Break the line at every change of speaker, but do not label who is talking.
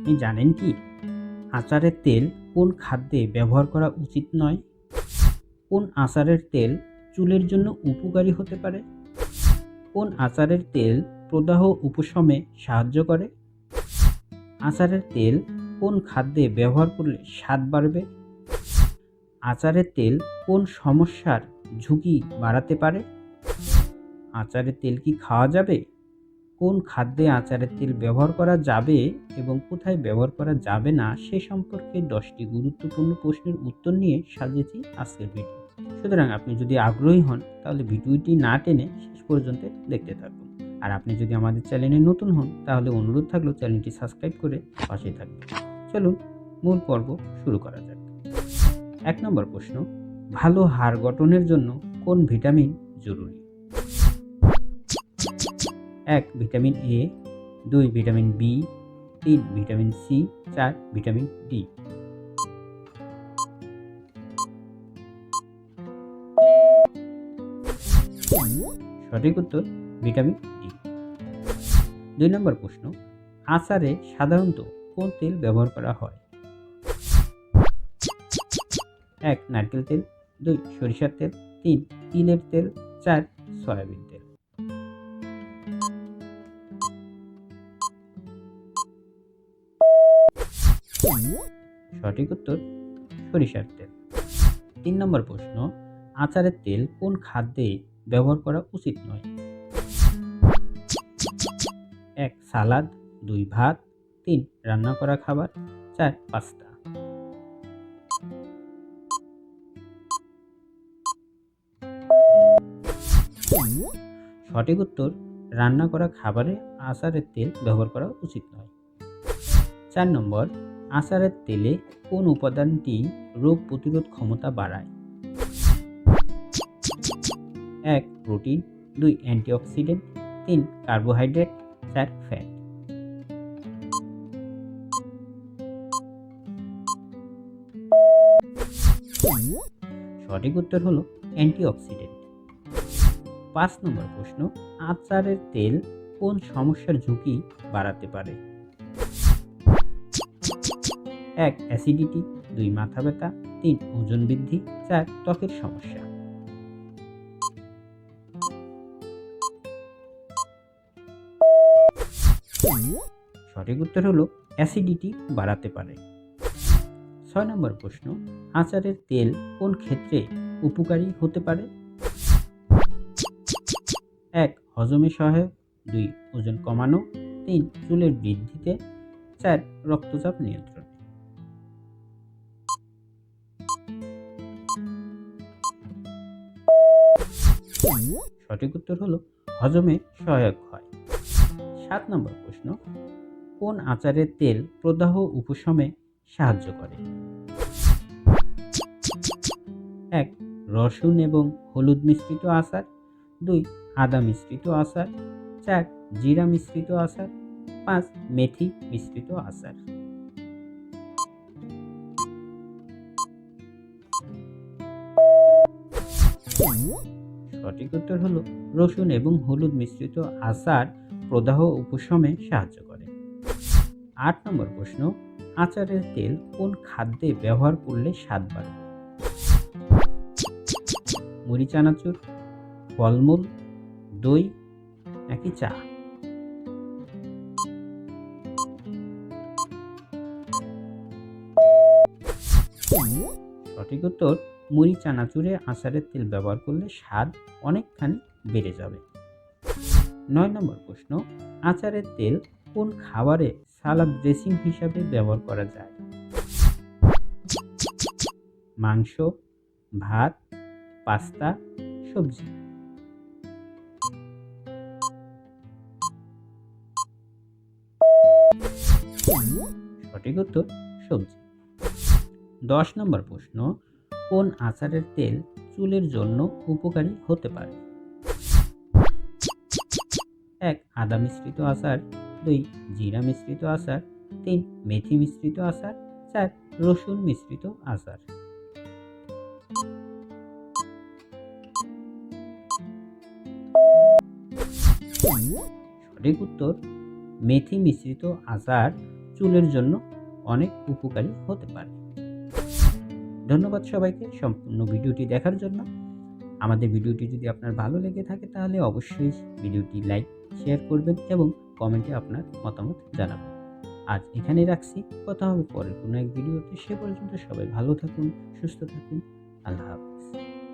আপনি জানেন কি আচারের তেল কোন খাদ্যে ব্যবহার করা উচিত নয়? কোন আচারের তেল চুলের জন্য উপকারী হতে পারে? কোন আচারের তেল প্রদাহ উপশমে সাহায্য করে? আচারের তেল কোন খাদ্যে ব্যবহার করলে স্বাদ বাড়বে? আচারের তেল কোন সমস্যার ঝুঁকি বাড়াতে পারে? আচারের তেল কি খাওয়া যাবে? কোন খাদ্যে আচারের তেল ব্যবহার করা যাবে এবং কোথায় ব্যবহার করা যাবে না সে সম্পর্কে 10টি গুরুত্বপূর্ণ প্রশ্নের উত্তর নিয়ে সাজিয়েছি আজকের ভিডিও। সুতরাং আপনি যদি আগ্রহী হন তাহলে ভিডিওটি না টেনে শেষ পর্যন্ত দেখতে থাকুন। আর আপনি যদি আমাদের চ্যানেলে নতুন হন তাহলে অনুরোধ থাকলো চ্যানেলটি সাবস্ক্রাইব করে পাশে থাকবেন। চলুন মূল পর্ব শুরু করা যাক। 1 নম্বর প্রশ্ন, ভালো হাড় গঠনের জন্য কোন ভিটামিন জরুরি? 1 vitamin A, 2 vitamin B, 3 vitamin C, 4 vitamin D. সঠিক উত্তর ভিটামিন ডি। 2 নম্বর প্রশ্ন, আচারে সাধারণত কোন তেল ব্যবহার করা হয়? 1 নারকেল তেল, 2 সরিষার তেল, 3 তিলের তেল, 4 সয়াবিন তেল। সঠিক উত্তর সরিষার তেল। 3 নম্বর প্রশ্ন, আচারের তেল কোন খাদ্যে ব্যবহার করা উচিত নয়? 1 সালাদ, 2 ভাত, 3 রান্না করা খাবার, 4 পাস্তা। সঠিক উত্তর রান্না করা খাবারে আচারের তেল ব্যবহার করা উচিত নয়। 4 নম্বর, আচারের তেলে কোন উপাদানটি রোগ প্রতিরোধ ক্ষমতা বাড়ায়? 1 প্রোটিন, 2 অ্যান্টিঅক্সিডেন্ট, 3 কার্বোহাইড্রেট, 4 ফ্যাট। সঠিক উত্তর হলো অ্যান্টিঅক্সিডেন্ট। 5 নম্বর প্রশ্ন, আচারের তেল কোন সমস্যার ঝুঁকি বাড়াতে পারে? 1 অ্যাসিডিটি, 2 মাথা ব্যথা, 3 ওজন বৃদ্ধি, 4 ত্বকের সমস্যা। সঠিক উত্তর হলো অ্যাসিডিটি বাড়াতে পারে। 6 নম্বর প্রশ্ন, আচারের তেল কোন ক্ষেত্রে উপকারী হতে পারে? 1 হজমে সহায়ক, 2 ওজন কমানো, 3 চুলের বৃদ্ধিতে, 4 রক্তচাপ নিয়ন্ত্রণে। সঠিক উত্তর হলো হজমে সহায়ক হয়। 7 নম্বর প্রশ্ন, কোন আচারের তেল প্রদাহ উপশমে সাহায্য করে? 1 রসুন এবং হলুদ মিশ্রিত আচার, 2 আদা মিশ্রিত আচার, 4 জিরা মিশ্রিত আচার, 5 মেথি মিশ্রিত আচার। সঠিক উত্তর হলো রসুন এবং হলুদ মিশ্রিত আচার প্রদাহ উপশমে সাহায্য করে। 8 নম্বর প্রশ্ন, আচারের তেল কোন খাদ্যে ব্যবহার করলে স্বাদ বাড়বে? মুড়ি চানাচুর, ফলমূল, দই নাকি চা? সঠিক উত্তর মুড়ি চানাচুরে আচারের তেল ব্যবহার করলে স্বাদ অনেকখানি বেড়ে যাবে। 9 নম্বর প্রশ্ন, আচারের তেল কোন খাবারে সালাদ ড্রেসিং হিসাবে ব্যবহার করা যায়? মাংস, ভাত, পাস্তা, সবজি। সঠিক উত্তর সবজি। 10 নম্বর প্রশ্ন, কোন আচারের তেল চুলের জন্য উপকারী হতে পারে? 1 আদা মিশ্রিত আচার, 2 জিরা মিশ্রিত আচার, 3 মেথি মিশ্রিত আচার, 4 রসুন মিশ্রিত আচার। সঠিক উত্তর মেথি মিশ্রিত আচার চুলের জন্য অনেক উপকারী হতে পারে। ধন্যবাদ সবাইকে সম্পূর্ণ ভিডিওটি দেখার জন্য। আমাদের ভিডিওটি যদি আপনার ভালো লেগে থাকে তাহলে অবশ্যই ভিডিওটি লাইক, শেয়ার করবেন এবং কমেন্টে আপনার মতামত জানাবেন। আজ এখানেই রাখছি। কথা হবে পরের কোনো এক ভিডিওতে। সে পর্যন্ত সবাই ভালো থাকুন, সুস্থ থাকুন। আল্লাহ হাফেজ।